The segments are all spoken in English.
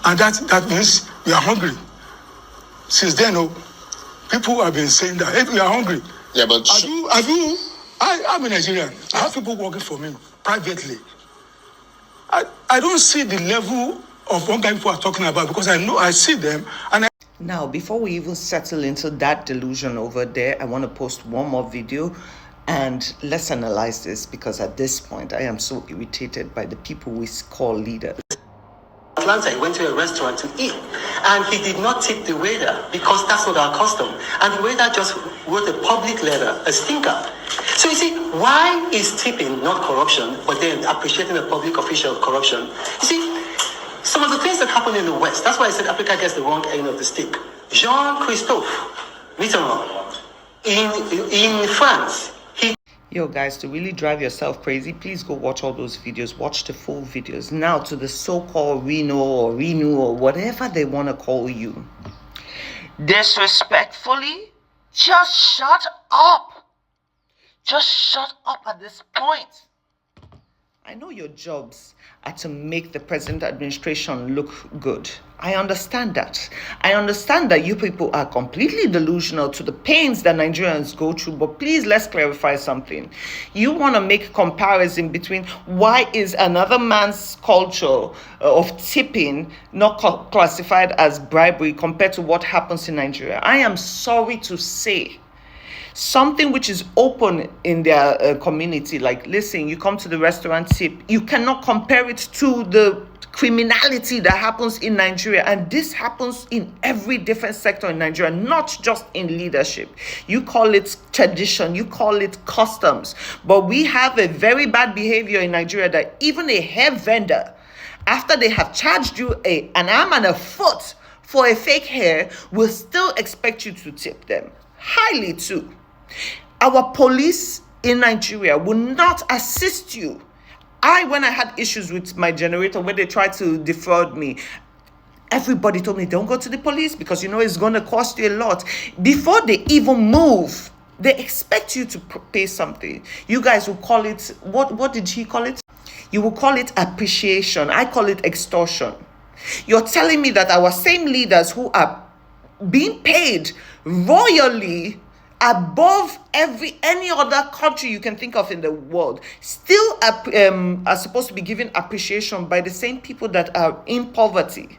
And that means we are hungry. Since then, people have been saying that, hey, we are hungry. Yeah, but I'm a Nigerian. I have people working for me privately. I don't see the level of hunger people are talking about, because I see them. Now, before we even settle into that delusion over there, I want to post one more video and let's analyze this, because at this point, I am so irritated by the people we call leaders. Atlanta, he went to a restaurant to eat, and he did not tip the waiter because that's not our custom. And the waiter just wrote a public letter, a stinker. So you see, why is tipping not corruption, but then appreciating a public official corruption? You see, some of the things that happen in the West, that's why I said Africa gets the wrong end of the stick. Jean-Christophe Mitterrand in France, Yo guys, to really drive yourself crazy, please go watch all those videos. Watch the full videos. Now to the so-called Reno or whatever they want to call you. Disrespectfully, just shut up. Just shut up at this point. I know your jobs are to make the present administration look good. I understand that. I understand that you people are completely delusional to the pains that Nigerians go through, but please, let's clarify something. You want to make a comparison between why is another man's culture of tipping not classified as bribery compared to what happens in Nigeria. I am sorry to say, something which is open in their community, like, listen, you come to the restaurant, tip, you cannot compare it to the criminality that happens in Nigeria. And this happens in every different sector in Nigeria, not just in leadership. You call it tradition, you call it customs, but we have a very bad behavior in Nigeria that even a hair vendor, after they have charged you an arm and a foot for a fake hair, will still expect you to tip them highly too. Our police in Nigeria will not assist you. When I had issues with my generator where they tried to defraud me, everybody told me, don't go to the police because it's going to cost you a lot. Before they even move, they expect you to pay something. You guys will call it, what did he call it? You will call it appreciation. I call it extortion. You're telling me that our same leaders who are being paid royally above any other country you can think of in the world still are supposed to be given appreciation by the same people that are in poverty.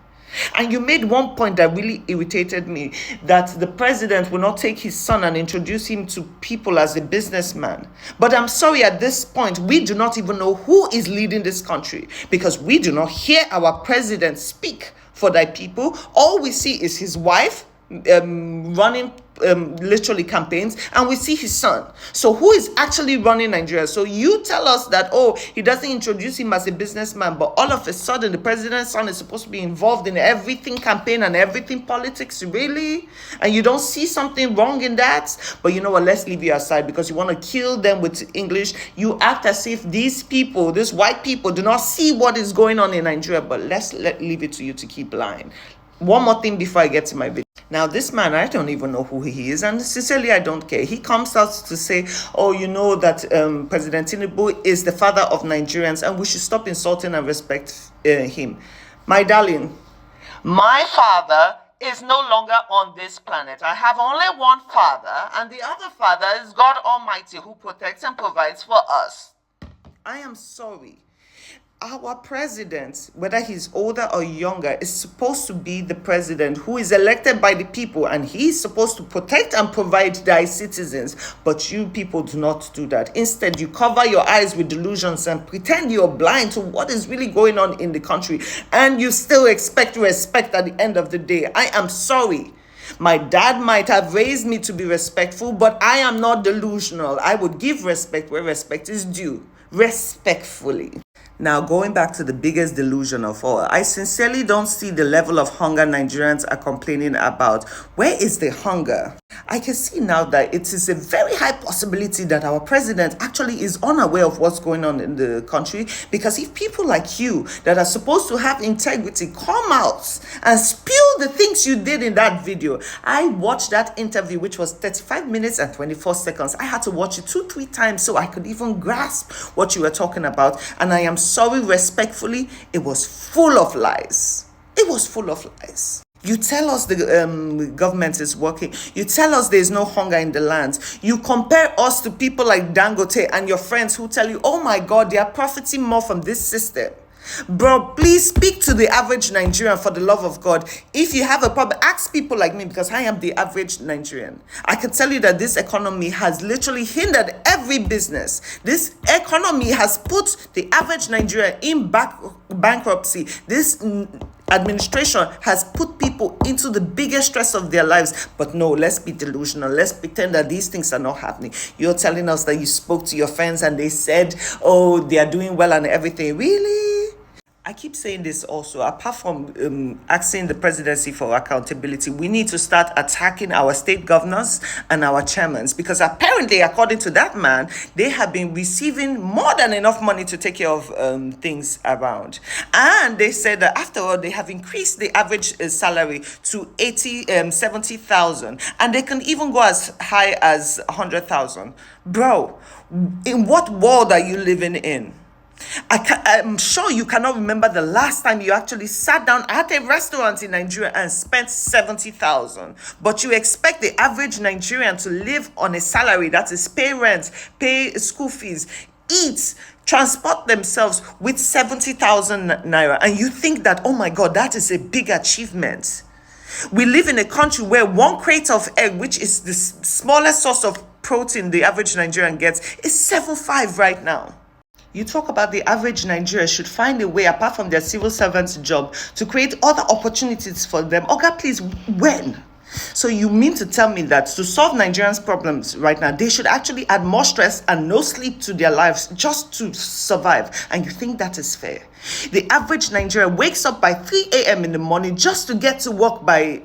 And you made one point that really irritated me, that the president will not take his son and introduce him to people as a businessman. But I'm sorry, at this point, we do not even know who is leading this country, because we do not hear our president speak for thy people. All we see is his wife running literally campaigns, and we see his son. So who is actually running Nigeria? So you tell us that, he doesn't introduce him as a businessman, but all of a sudden the president's son is supposed to be involved in everything campaign and everything politics, really? And you don't see something wrong in that? But you know what, let's leave you aside, because you want to kill them with English. You act as if these white people do not see what is going on in Nigeria, but leave it to you to keep lying. One more thing before I get to my video. Now, this man, I don't even know who he is, and sincerely, I don't care. He comes out to say, that President Tinubu is the father of Nigerians, and we should stop insulting and respect him. My darling, my father is no longer on this planet. I have only one father, and the other father is God Almighty, who protects and provides for us. I am sorry. Our president, whether he's older or younger, is supposed to be the president who is elected by the people, and he's supposed to protect and provide thy citizens. But you people do not do that. Instead, you cover your eyes with delusions and pretend you're blind to what is really going on in the country, and you still expect respect at the end of the day. I am sorry. My dad might have raised me to be respectful, but I am not delusional. I would give respect where respect is due, respectfully. Now, going back to the biggest delusion of all, I sincerely don't see the level of hunger Nigerians are complaining about. Where is the hunger? I can see now that it is a very high possibility that our president actually is unaware of what's going on in the country, because if people like you that are supposed to have integrity come out and spill the things you did in that video. I watched that interview, which was 35 minutes and 24 seconds. I had to watch it 2-3 times so I could even grasp what you were talking about. And I am sorry, respectfully, it was full of lies. It was full of lies. You tell us the government is working. You tell us there's no hunger in the land. You compare us to people like Dangote and your friends who tell you, oh my God, they are profiting more from this system. Bro, please speak to the average Nigerian for the love of God. If you have a problem, ask people like me, because I am the average Nigerian. I can tell you that this economy has literally hindered every business. This economy has put the average Nigerian in bankruptcy. This administration has put people into the biggest stress of their lives. But no, let's be delusional. Let's pretend that these things are not happening. You're telling us that you spoke to your friends and they said, oh, they are doing well and everything. Really? I keep saying this also, apart from asking the presidency for accountability, we need to start attacking our state governors and our chairmen, because apparently, according to that man, they have been receiving more than enough money to take care of things around. And they said that after all, they have increased the average salary to 70,000, and they can even go as high as 100,000. Bro, in what world are you living in? I'm sure you cannot remember the last time you actually sat down at a restaurant in Nigeria and spent 70,000. But you expect the average Nigerian to live on a salary, that is pay rent, pay school fees, eat, transport themselves with 70,000 naira. And you think that, oh my God, that is a big achievement. We live in a country where one crate of egg, which is the smallest source of protein the average Nigerian gets, is 7.5 right now. You talk about the average Nigerian should find a way, apart from their civil servant's job, to create other opportunities for them. Oga, please, when? So you mean to tell me that to solve Nigerians' problems right now, they should actually add more stress and no sleep to their lives just to survive? And you think that is fair? The average Nigerian wakes up by 3 a.m. in the morning just to get to work by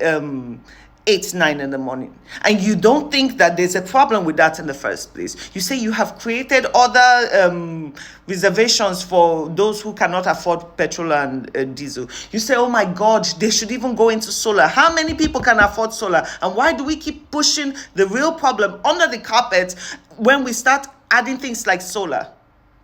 8, 9 in the morning. And you don't think that there's a problem with that in the first place. You say you have created other reservations for those who cannot afford petrol and diesel. You say, oh my God, they should even go into solar. How many people can afford solar? And why do we keep pushing the real problem under the carpet when we start adding things like solar?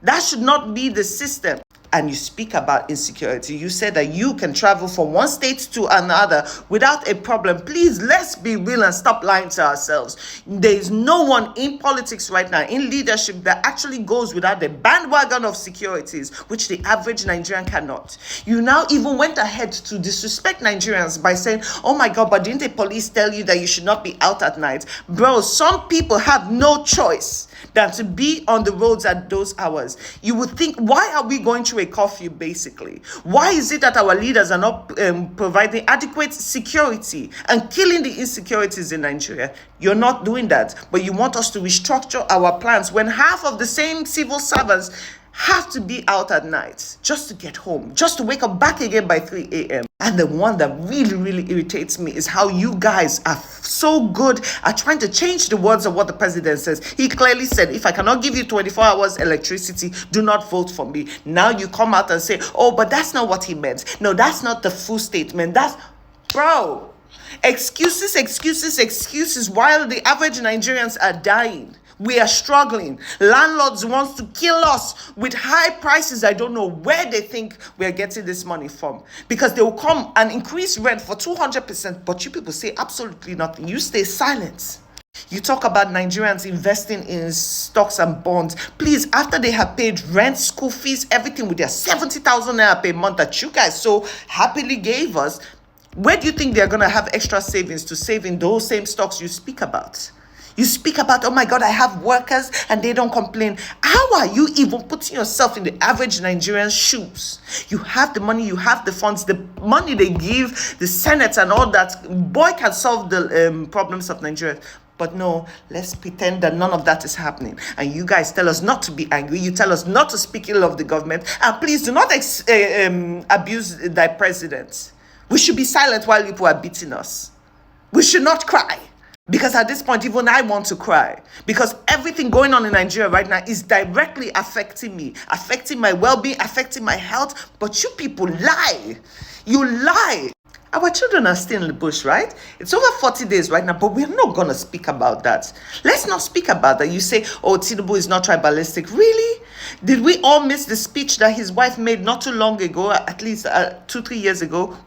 That should not be the system. And you speak about insecurity. You said that you can travel from one state to another without a problem. Please, let's be real and stop lying to ourselves. There is no one in politics right now, in leadership, that actually goes without the bandwagon of securities, which the average Nigerian cannot. You now even went ahead to disrespect Nigerians by saying, oh my God, but didn't the police tell you that you should not be out at night? Bro, some people have no choice than to be on the roads at those hours. You would think, why are we going through a curfew, basically? Why is it that our leaders are not providing adequate security and killing the insecurities in Nigeria? You're not doing that, but you want us to restructure our plans when half of the same civil servants have to be out at night just to get home, just to wake up back again by 3 a.m. And the one that really, really irritates me is how you guys are so good at trying to change the words of what the president says. He clearly said, if I cannot give you 24 hours electricity, do not vote for me. Now you come out and say, oh, but that's not what he meant. No, that's not the full statement. Bro, excuses, excuses, excuses while the average Nigerians are dying. We are struggling. Landlords want to kill us with high prices. I don't know where they think we are getting this money from, because they will come and increase rent for 200%, but you people say absolutely nothing. You stay silent. You talk about Nigerians investing in stocks and bonds. Please, after they have paid rent, school fees, everything with their 70,000 naira per month that you guys so happily gave us, where do you think they're going to have extra savings to save in those same stocks you speak about? You speak about, oh my God, I have workers and they don't complain. How are you even putting yourself in the average Nigerian's shoes? You have the money, you have the funds, the money they give the Senate and all that. Boy can solve the problems of Nigeria. But no, let's pretend that none of that is happening. And you guys tell us not to be angry. You tell us not to speak ill of the government. And please do not abuse thy president. We should be silent while people are beating us. We should not cry. Because at this point, even I want to cry. Because everything going on in Nigeria right now is directly affecting me, affecting my well-being, affecting my health. But you people lie. You lie. Our children are still in the bush, right? It's over 40 days right now, but we're not going to speak about that. Let's not speak about that. You say, oh, Tinubu is not tribalistic. Really? Did we all miss the speech that his wife made not too long ago, at least 2-3 years ago,